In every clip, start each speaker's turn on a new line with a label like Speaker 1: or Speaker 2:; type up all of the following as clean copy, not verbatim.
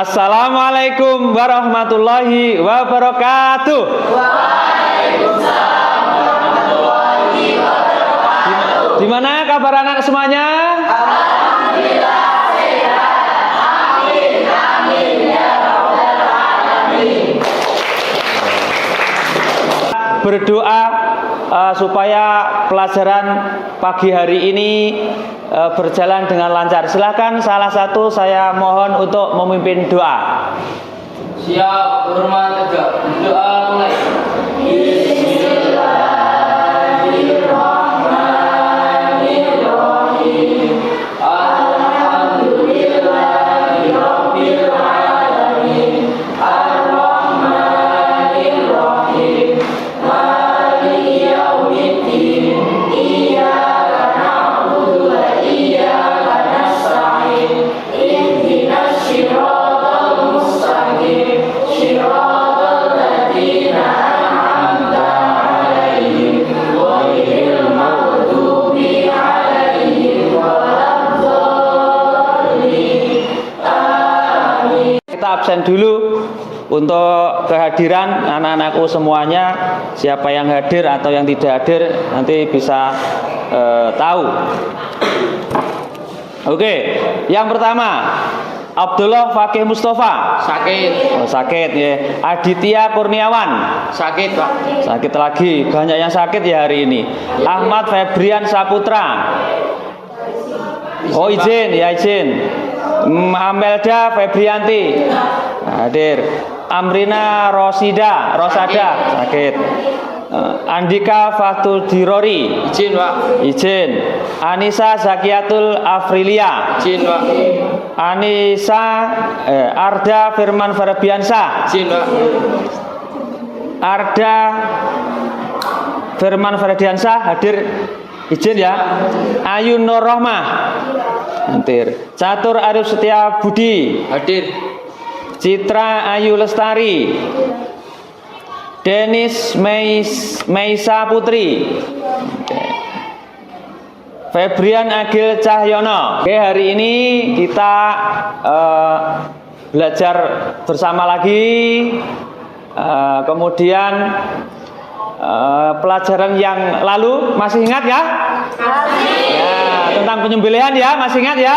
Speaker 1: Assalamualaikum warahmatullahi wabarakatuh.
Speaker 2: Waalaikumsalam warahmatullahi wabarakatuh.
Speaker 1: Gimana kabar anak semuanya?
Speaker 2: Alhamdulillah sehat. Amin amin ya rabbal alamin.
Speaker 1: Berdoa supaya pelajaran pagi hari ini berjalan dengan lancar. Silakan salah satu saya mohon untuk memimpin doa.
Speaker 3: Siap, hormat tegak. Doa mulai. Bismillahirrahmanirrahim. Alhamdulillahirabbil alamin. Ar-Rahmanir-Rahim. Maliki yaumiddin. Iyyaka na'budu wa iyyaka nasta'in. Ihdinas siratal mustaqim. Siratal ladzina an'amta 'alaihim ghairil maghdubi 'alaihim waladdallin. Amin.
Speaker 1: Kita absen dulu untuk kehadiran anak-anakku semuanya. Siapa yang hadir atau yang tidak hadir nanti bisa tahu. Oke, yang pertama Abdullah Fakih Mustafa.
Speaker 3: Sakit.
Speaker 1: Oh, sakit ya. Aditya Kurniawan.
Speaker 3: Sakit, Pak.
Speaker 1: Sakit lagi, banyak yang sakit ya hari ini. Ahmad Febrian Saputra. Oh izin, ya izin. Amelda Febrianti hadir. Amrina Rosada sakit. Andika Fatudirori
Speaker 3: Izin, Pak.
Speaker 1: izin. Anissa Zakiatul Afrilia
Speaker 3: Izin, Pak.
Speaker 1: Arda Firman Ferbiansa.
Speaker 3: Izin, Pak.
Speaker 1: Arda Firman Ferdiansa hadir, izin ya. Ayu Nur Rohmah hadir. Catur Arif Setia Budi,
Speaker 3: Hadir.
Speaker 1: Citra Ayu Lestari, Denis Meisa Putri, Febrian Agil Cahyono. Oke, hari ini kita belajar bersama lagi. Kemudian pelajaran yang lalu masih ingat ya? Ya, tentang penyembelihan ya, masih ingat ya?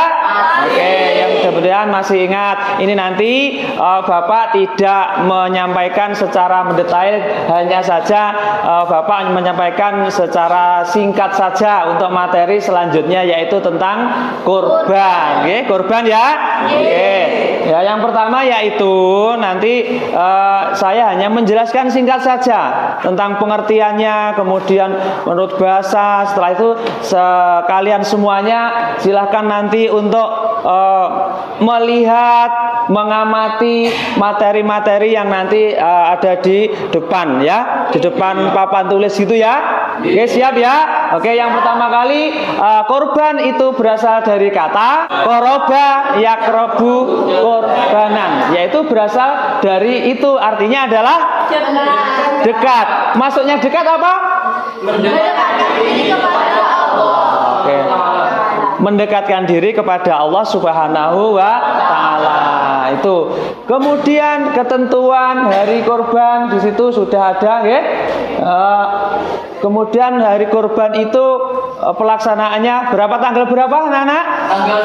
Speaker 1: Oke, yang mudah-mudahan masih ingat. Ini nanti Bapak tidak menyampaikan secara mendetail, hanya saja Bapak menyampaikan secara singkat saja untuk materi selanjutnya, yaitu tentang kurban. Oke, kurban ya? Oke. Ya, yang pertama yaitu nanti saya hanya menjelaskan singkat saja tentang pengertiannya, kemudian menurut bahasa. Setelah itu kalian semuanya silahkan nanti untuk melihat, mengamati materi-materi yang nanti ada di depan ya, di depan papan tulis gitu ya. Oke, siap ya? Oke, yang pertama kali korban itu berasal dari kata koroba yakrobu korbanan, yaitu berasal dari itu, artinya adalah dekat. Masuknya dekat apa?
Speaker 2: Mendekatkan diri kepada Allah.
Speaker 1: Oke. Mendekatkan diri kepada Allah Subhanahu wa taala. Itu. Kemudian ketentuan hari kurban di situ sudah ada ya. Kemudian hari kurban itu pelaksanaannya berapa, tanggal berapa anak-anak?
Speaker 3: Tanggal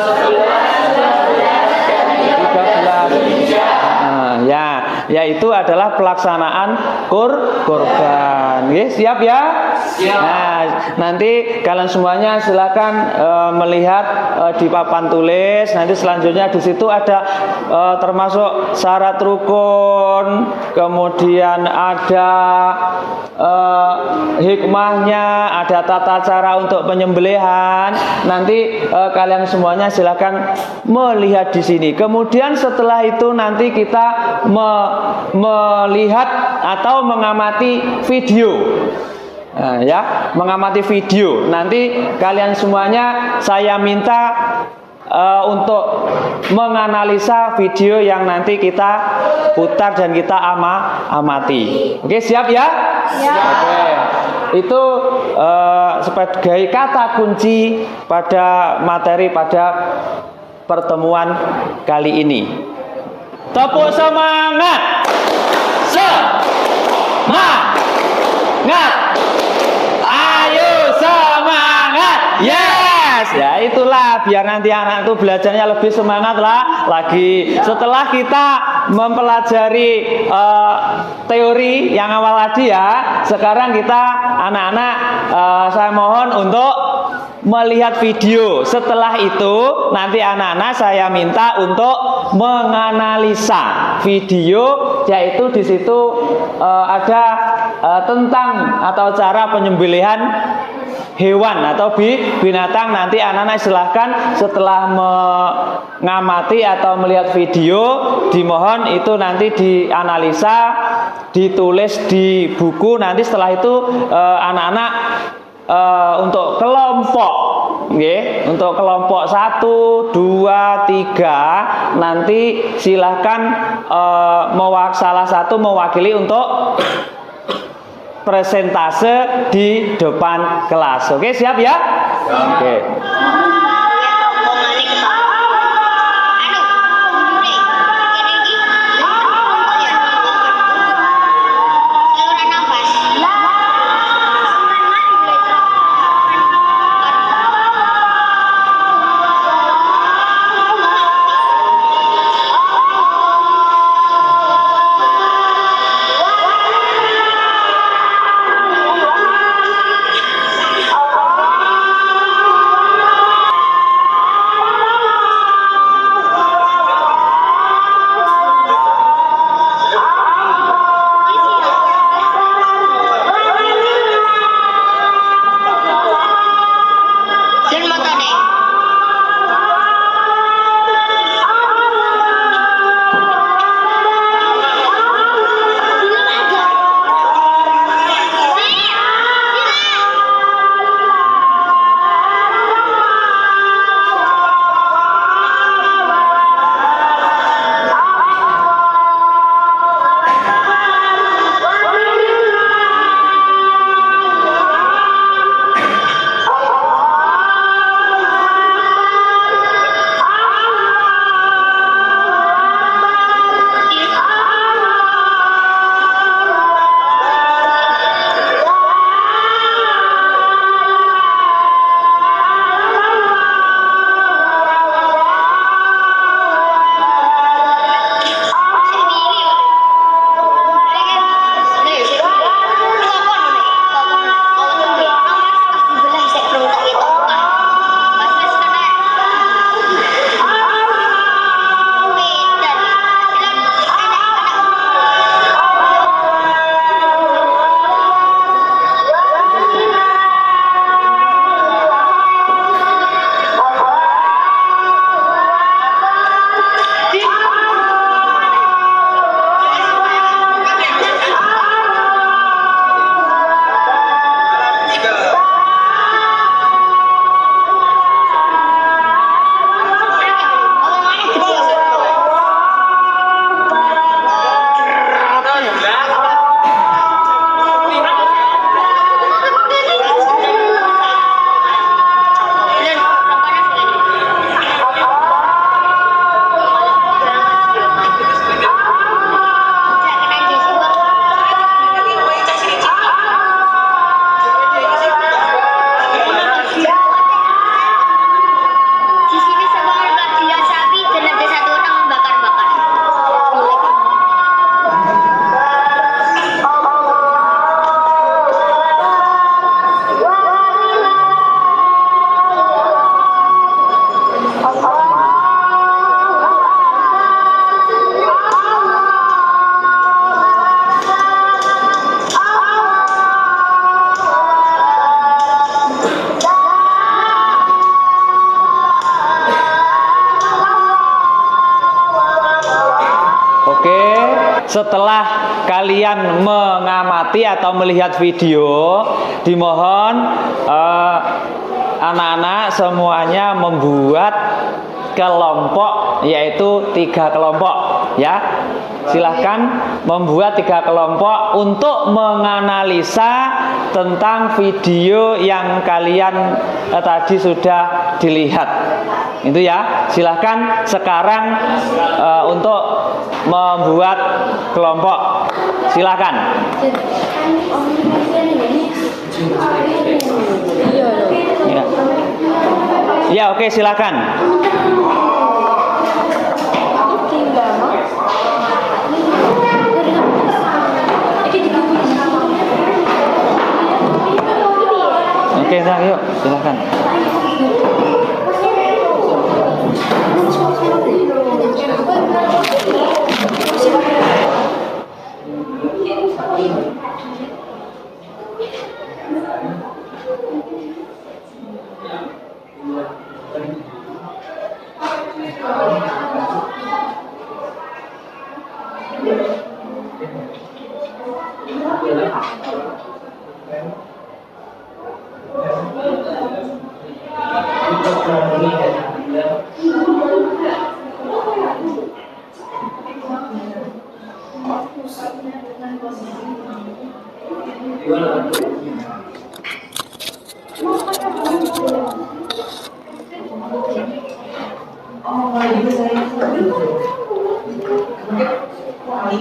Speaker 1: 13. Yaitu adalah pelaksanaan kurban. Oke, siap ya?
Speaker 3: Siap.
Speaker 1: Nah, nanti kalian semuanya silakan melihat di papan tulis. Nanti selanjutnya di situ ada termasuk syarat rukun, kemudian ada hikmahnya, ada tata cara untuk penyembelihan. Nanti kalian semuanya silakan melihat di sini. Kemudian setelah itu nanti kita melihat atau mengamati video. Nah, ya, mengamati video. Nanti kalian semuanya saya minta untuk menganalisa video yang nanti kita putar dan kita amati. Oke, siap ya?
Speaker 2: Siap.
Speaker 1: Oke. Itu sebagai kata kunci pada materi pada pertemuan kali ini. Tepuk semangat. Semangat. Ayo semangat. Yes. Ya itulah biar nanti anak itu belajarnya lebih semangat lah lagi. Setelah kita mempelajari teori yang awal tadi ya, sekarang kita anak-anak saya mohon untuk melihat video. Setelah itu nanti anak-anak saya minta untuk menganalisa video, yaitu di situ ada tentang atau cara penyembelihan hewan atau binatang. Nanti anak-anak silahkan setelah mengamati atau melihat video, dimohon itu nanti dianalisa, ditulis di buku. Nanti setelah itu anak-anak untuk kelompok, untuk kelompok 1, 2, 3 nanti silahkan salah satu mewakili untuk presentase di depan kelas. Oke, siap ya? Oke. Setelah kalian mengamati atau melihat video, dimohon anak-anak semuanya membuat kelompok, yaitu 3 kelompok. ya. Silahkan membuat 3 kelompok untuk menganalisa tentang video yang kalian tadi sudah dilihat. Itu ya. Silahkan sekarang untuk membuat kelompok. Silahkan. Ya, ya oke, silakan. Oke, nah, yuk, silakan.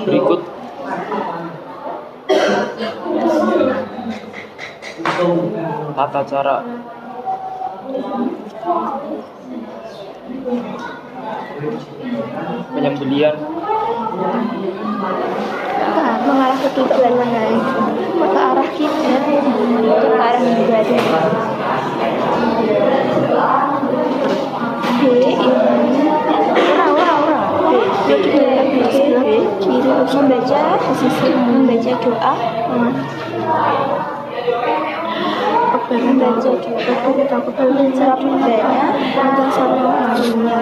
Speaker 1: Berikut tata cara penyembelian
Speaker 2: mengarah ke tujuan mana? Ke arah kiblat, ke arah ibadah. Membaca doa, membaca surat ibadahnya dan sama lainnya.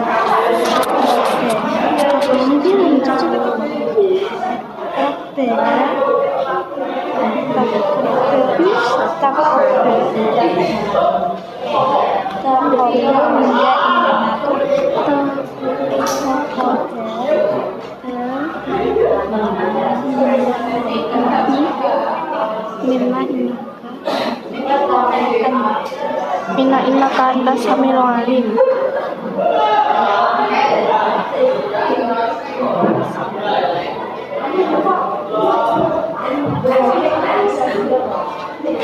Speaker 2: Minna innaka antas samiul alim.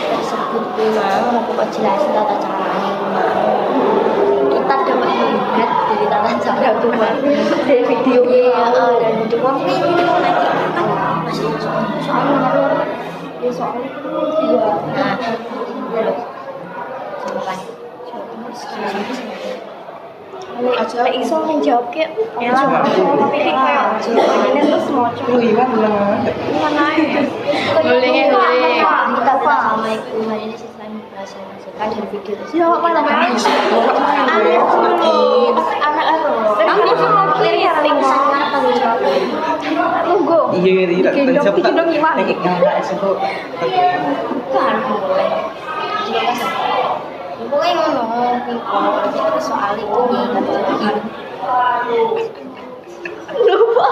Speaker 2: Tersebut gimana aku kok jelasin tata caranya kita dapat melihat dari tata cara Tuhan dari video dan video ini nanti masih soalnya ngalur ya soalnya nah aja iso menjawab ke ya lah pilih kayak ini terus mau coba mana boleh kita assalamualaikum hari ini saya menjelaskan dari video ya apa namanya anak sama clear link sangat tunggu iya tidak bikin dong gimana kan boleh pokoknya ngomong soal itu lupa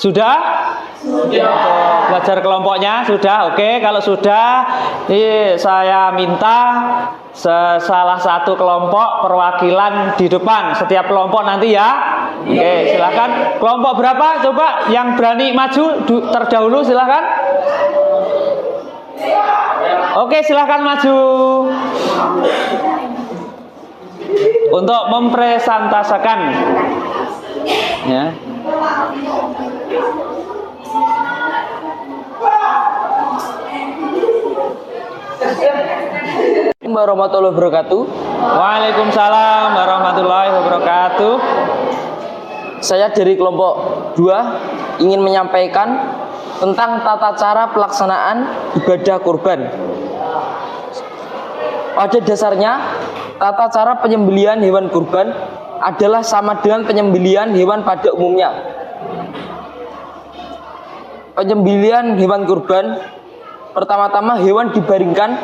Speaker 1: Sudah? Belajar kelompoknya sudah? Oke, kalau sudah, ini saya minta salah satu kelompok perwakilan di depan setiap kelompok nanti ya. Oke, silakan. Kelompok berapa? Coba yang berani maju terdahulu silakan. Oke, silakan maju untuk mempresentasikan ya.
Speaker 3: Warahmatullahi wabarakatuh.
Speaker 1: Waalaikumsalam warahmatullahi wabarakatuh.
Speaker 3: Saya dari kelompok 2 ingin menyampaikan tentang tata cara pelaksanaan ibadah kurban. Pada dasarnya, tata cara penyembelihan hewan kurban adalah sama dengan penyembelihan hewan pada umumnya. Penyembelihan hewan kurban, pertama-tama hewan dibaringkan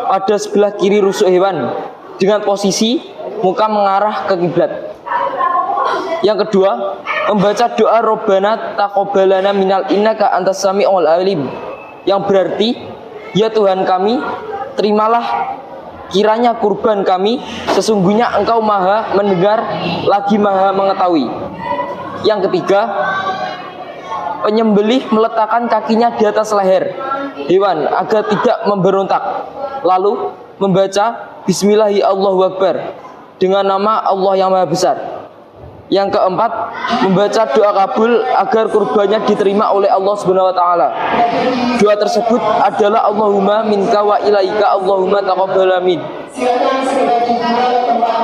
Speaker 3: pada sebelah kiri rusuk hewan dengan posisi muka mengarah ke kiblat. Yang kedua, membaca doa Robbana taqabbalana minal innaka antas samiul alim, yang berarti, ya Tuhan kami, terimalah kiranya kurban kami, sesungguhnya Engkau Maha mendengar lagi Maha mengetahui. Yang ketiga, penyembelih meletakkan kakinya di atas leher hewan agar tidak memberontak, lalu membaca Bismillahi Allahu Akbar dengan nama Allah yang Maha Besar. Yang keempat, membaca doa kabul agar kurbannya diterima oleh Allah Subhanahu wa taala. Doa tersebut adalah Allahumma minka wa ilaika Allahumma taqabbal amin.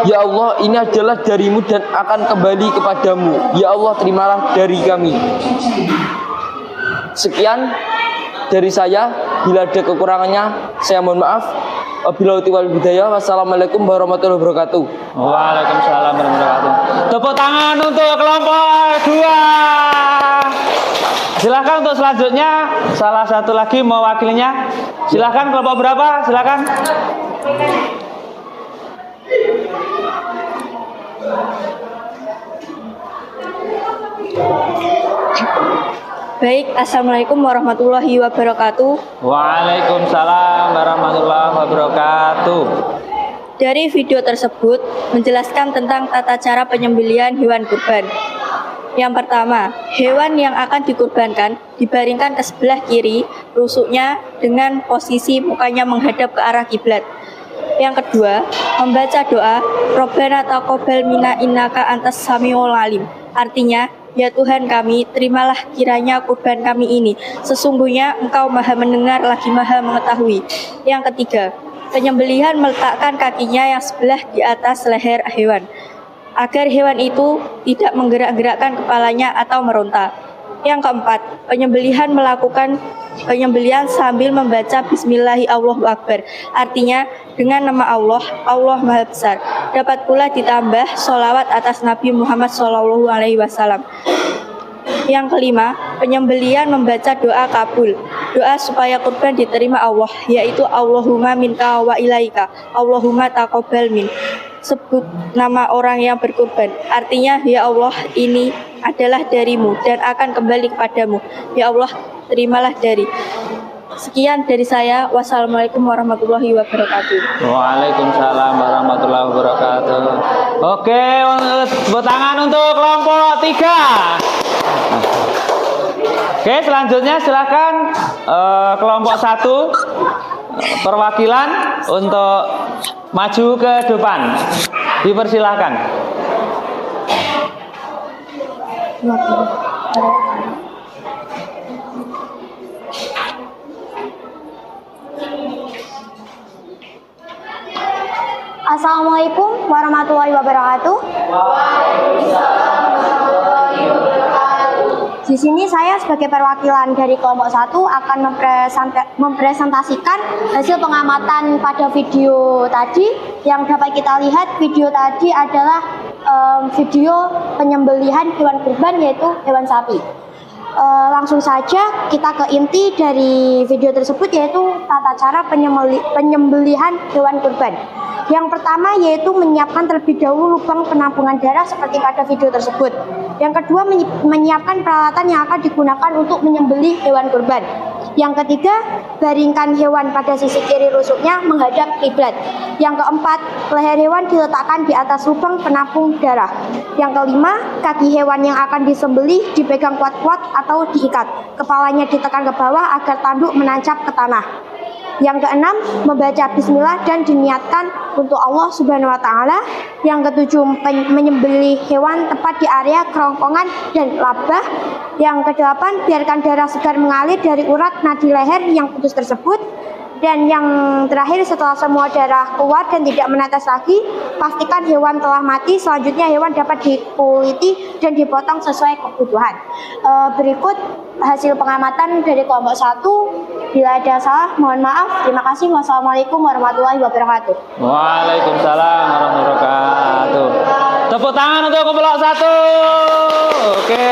Speaker 3: Ya Allah, ini adalah darimu dan akan kembali kepadamu. Ya Allah, terimalah dari kami. Sekian dari saya. Bila ada kekurangannya, saya mohon maaf. Wabillahi wal hidayah. Wassalamualaikum warahmatullahi wabarakatuh.
Speaker 1: Waalaikumsalam warahmatullahi wabarakatuh. Tepuk tangan untuk kelompok 2. Silakan untuk selanjutnya, salah satu lagi mewakilinya. Silakan kelompok berapa? Silakan.
Speaker 2: Baik, assalamualaikum warahmatullahi wabarakatuh.
Speaker 1: Waalaikumsalam warahmatullahi wabarakatuh.
Speaker 2: Dari video tersebut menjelaskan tentang tata cara penyembelihan hewan kurban. Yang pertama, hewan yang akan dikurbankan dibaringkan ke sebelah kiri rusuknya dengan posisi mukanya menghadap ke arah kiblat. Yang kedua, membaca doa Robbana taqabbal minna innaka antas samiul alim. Artinya, ya Tuhan kami, terimalah kiranya kurban kami ini. Sesungguhnya Engkau Maha mendengar lagi Maha mengetahui. Yang ketiga, penyembelihan meletakkan kakinya yang sebelah di atas leher hewan, agar hewan itu tidak menggerak-gerakkan kepalanya atau meronta. Yang keempat, penyembelihan melakukan penyembelihan sambil membaca Bismillahi Allahu Akbar. Artinya, dengan nama Allah, Allah Maha Besar. Dapat pula ditambah sholawat atas Nabi Muhammad SAW. Yang kelima, penyembelihan membaca doa kabul, doa supaya kurban diterima Allah, yaitu Allahumma minka wa ilaika, Allahumma taqabbal min. Sebut nama orang yang berkurban, artinya ya Allah, ini adalah darimu dan akan kembali kepadamu. Ya Allah, terimalah dari. Sekian dari saya. Wassalamualaikum warahmatullahi wabarakatuh.
Speaker 1: Waalaikumsalam warahmatullahi wabarakatuh. Oke, tepuk tangan untuk kelompok 3. Oke, selanjutnya silakan kelompok 1 perwakilan untuk maju ke depan. Dipersilakan.
Speaker 2: Assalamualaikum warahmatullahi wabarakatuh. Di sini saya sebagai perwakilan dari kelompok 1 akan mempresentasikan hasil pengamatan pada video tadi. Yang dapat kita lihat, video tadi adalah video penyembelihan hewan kurban, yaitu hewan sapi. Langsung saja kita ke inti dari video tersebut, yaitu tata cara penyembelihan hewan kurban. Yang pertama yaitu menyiapkan terlebih dahulu lubang penampungan darah seperti pada video tersebut. Yang kedua, menyiapkan peralatan yang akan digunakan untuk menyembelih hewan kurban. Yang ketiga, baringkan hewan pada sisi kiri rusuknya menghadap kiblat. Yang keempat, leher hewan diletakkan di atas lubang penampung darah. Yang kelima, kaki hewan yang akan disembelih dipegang kuat-kuat atau diikat. Kepalanya ditekan ke bawah agar tanduk menancap ke tanah. Yang keenam, membaca bismillah dan diniatkan untuk Allah Subhanahu wa taala. Yang ketujuh, menyembelih hewan tepat di area kerongkongan dan labah. Yang kedelapan, biarkan darah segar mengalir dari urat nadi leher yang putus tersebut.
Speaker 4: Dan yang terakhir, setelah semua darah keluar dan tidak menetes lagi, pastikan hewan telah mati. Selanjutnya hewan dapat dikuliti dan dipotong sesuai kebutuhan. Berikut hasil pengamatan dari kelompok 1. Bila ada salah, mohon maaf. Terima kasih. Wassalamualaikum warahmatullahi wabarakatuh.
Speaker 1: Waalaikumsalam warahmatullahi wabarakatuh. Tepuk tangan untuk kelompok 1. Oke.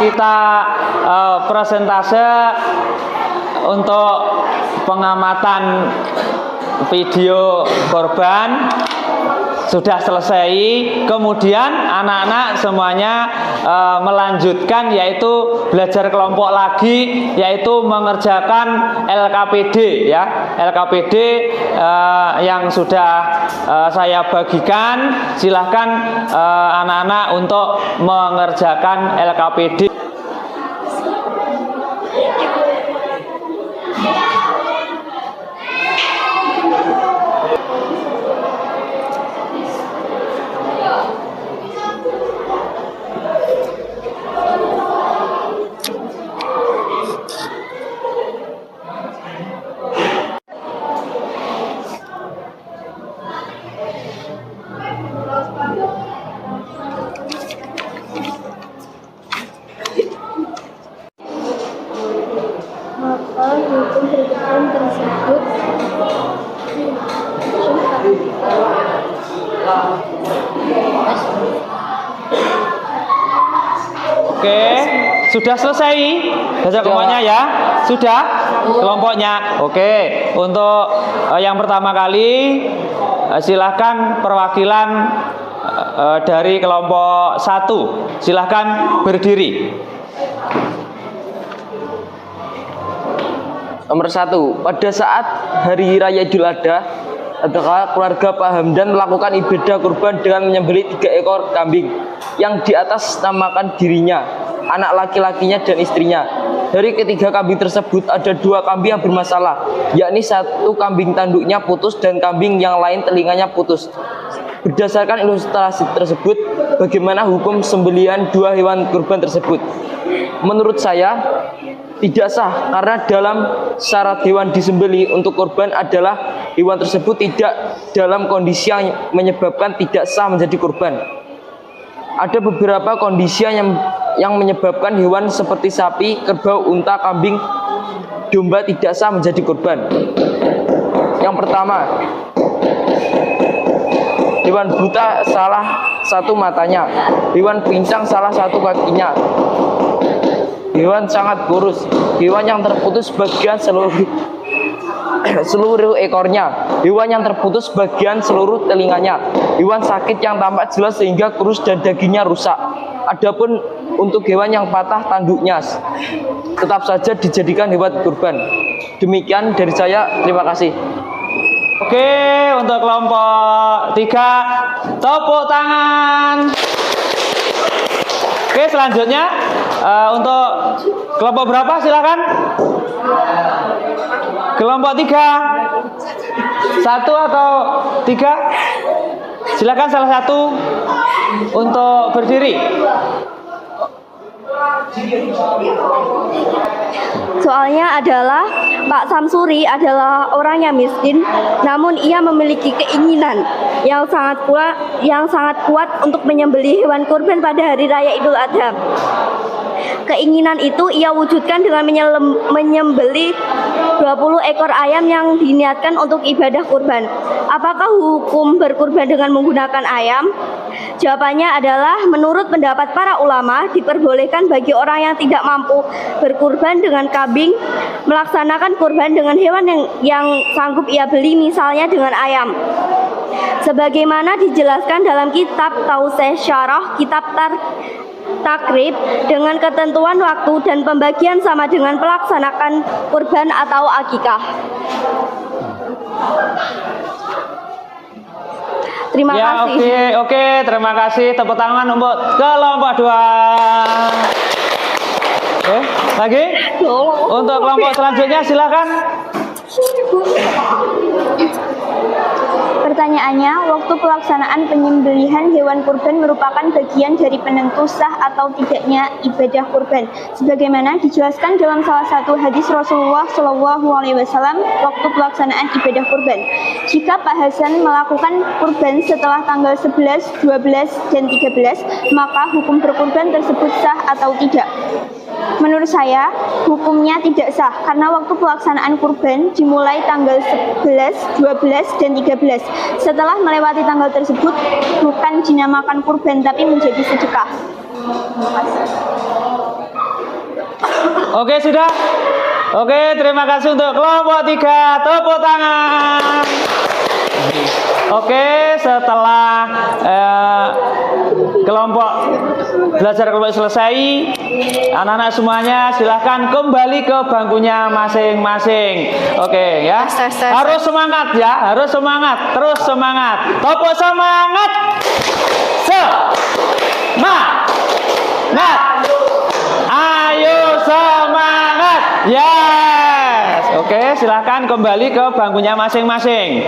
Speaker 1: Kita presentase untuk pengamatan video korban sudah selesai. Kemudian anak-anak semuanya melanjutkan, yaitu belajar kelompok lagi, yaitu mengerjakan LKPD ya. LKPD yang sudah saya bagikan, silahkan anak-anak untuk mengerjakan LKPD.
Speaker 2: Maka hukum berkaitan tersebut
Speaker 1: Oke, sudah selesai baca kelompoknya ya? Sudah kelompoknya. Oke, untuk yang pertama kali silahkan perwakilan dari kelompok 1, silahkan berdiri.
Speaker 3: Nomor 1, pada saat Hari Raya Idul Adha, keluarga Pak Hamdan melakukan ibadah kurban dengan menyembelih 3 ekor kambing yang di atas namakan dirinya, anak laki-lakinya dan istrinya. Dari ketiga kambing tersebut ada 2 kambing yang bermasalah, yakni 1 kambing tanduknya putus dan kambing yang lain telinganya putus. Berdasarkan ilustrasi tersebut, bagaimana hukum sembelihan 2 hewan kurban tersebut? Menurut saya tidak sah, karena dalam syarat hewan disembelih untuk kurban adalah hewan tersebut tidak dalam kondisi yang menyebabkan tidak sah menjadi kurban. Ada beberapa kondisi yang menyebabkan hewan seperti sapi, kerbau, unta, kambing, domba tidak sah menjadi kurban. Yang pertama, hewan buta salah 1 matanya, hewan pincang salah 1 kakinya, hewan sangat kurus, hewan yang terputus bagian seluruh ekornya, hewan yang terputus bagian seluruh telinganya, hewan sakit yang tampak jelas sehingga kurus dan dagingnya rusak. Adapun untuk hewan yang patah tanduknya, tetap saja dijadikan hewan kurban. Demikian dari saya, terima kasih.
Speaker 1: Oke, untuk kelompok 3, tepuk tangan. Oke, selanjutnya untuk kelompok berapa silakan? Kelompok 3, 1 atau 3? Silakan salah satu untuk berdiri.
Speaker 4: Soalnya adalah Pak Samsuri adalah orang yang miskin, namun ia memiliki keinginan yang sangat kuat untuk menyembelih hewan kurban pada hari raya Idul Adha. Keinginan itu ia wujudkan dengan menyembelih 20 ekor ayam yang diniatkan untuk ibadah kurban. Apakah hukum berkurban dengan menggunakan ayam? Jawabannya adalah menurut pendapat para ulama, diperbolehkan bagi orang yang tidak mampu berkurban dengan kambing melaksanakan kurban dengan hewan yang sanggup ia beli, misalnya dengan ayam. Sebagaimana dijelaskan dalam kitab Tauseh Syarah Kitab Takrib, dengan ketentuan waktu dan pembagian sama dengan pelaksanakan kurban atau akikah. Terima kasih.
Speaker 1: Oke, terima kasih. Tepuk tangan untuk kelompok 2. Oke, lagi? Untuk kelompok selanjutnya silakan.
Speaker 5: Pertanyaannya, waktu pelaksanaan penyembelihan hewan kurban merupakan bagian dari penentu sah atau tidaknya ibadah kurban, sebagaimana dijelaskan dalam salah satu hadis Rasulullah SAW waktu pelaksanaan ibadah kurban. Jika Pak Hasan melakukan kurban setelah tanggal 11, 12, dan 13, maka hukum berkurban tersebut sah atau tidak? Menurut saya, hukumnya tidak sah karena waktu pelaksanaan kurban dimulai tanggal 11, 12, dan 13. Setelah melewati tanggal tersebut, bukan dinamakan kurban tapi menjadi sedekah.
Speaker 1: Oke, sudah? Oke, terima kasih untuk kelompok 3. Tepuk tangan. Oke, setelah kelompok belajar kelompok selesai, anak-anak semuanya silahkan kembali ke bangkunya masing-masing. Oke ya, harus semangat ya, harus semangat, terus semangat, tepuk semangat, semangat, ayo semangat, yes. Oke, silahkan kembali ke bangkunya masing-masing.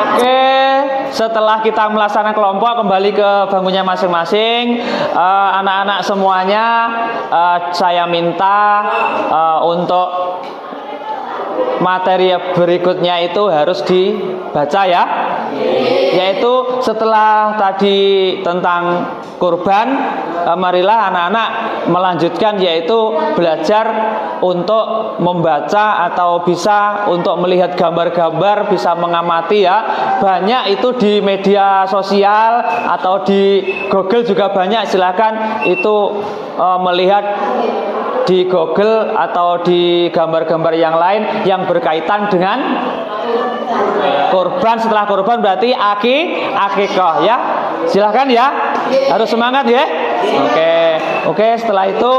Speaker 1: Oke, setelah kita melaksanakan kelompok kembali ke bangkunya masing-masing, anak-anak semuanya saya minta untuk materi berikutnya itu harus dibaca ya, yaitu setelah tadi tentang kurban, marilah anak-anak melanjutkan yaitu belajar untuk membaca atau bisa untuk melihat gambar-gambar, bisa mengamati ya. Banyak itu di media sosial atau di Google juga banyak, silakan itu melihat di Google atau di gambar-gambar yang lain yang berkaitan dengan kurban. Setelah kurban berarti akikah ya. Silahkan ya, harus semangat ya. Oke, setelah itu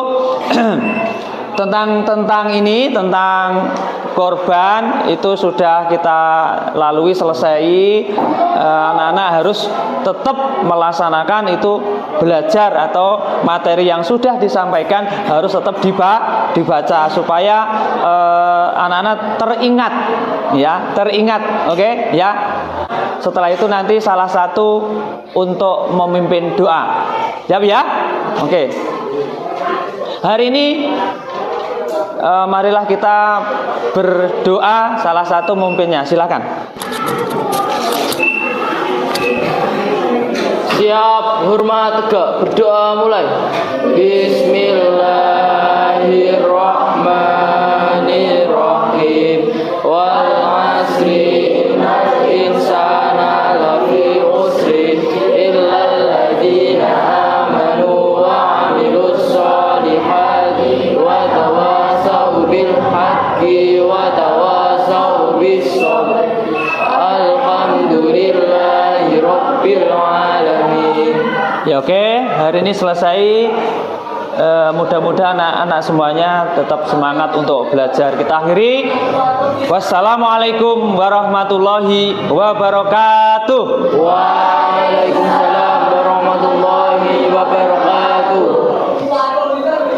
Speaker 1: tentang korban itu sudah kita lalui selesai. Anak-anak harus tetap melaksanakan itu, belajar atau materi yang sudah disampaikan harus tetap dibaca supaya anak-anak teringat oke ya. Setelah itu nanti salah satu untuk memimpin doa. Siap ya? Oke. Hari ini marilah kita berdoa, salah satu memimpinnya. Silakan.
Speaker 3: Siap, hormat, tegak, berdoa mulai. Bismillahirrahmanirrahim. Wal asri innal insana lafi khusrin illal ladzina amanu wa 'amilus shalihati wa tawasaw bil haqqi wa tawasaw bis sabr. Alhamdulillahi rabbil alamin.
Speaker 1: Ya oke, hari ini selesai. Mudah-mudahan anak-anak semuanya tetap semangat untuk belajar. Kita akhiri. Wassalamualaikum warahmatullahi wabarakatuh.
Speaker 3: Waalaikumsalam.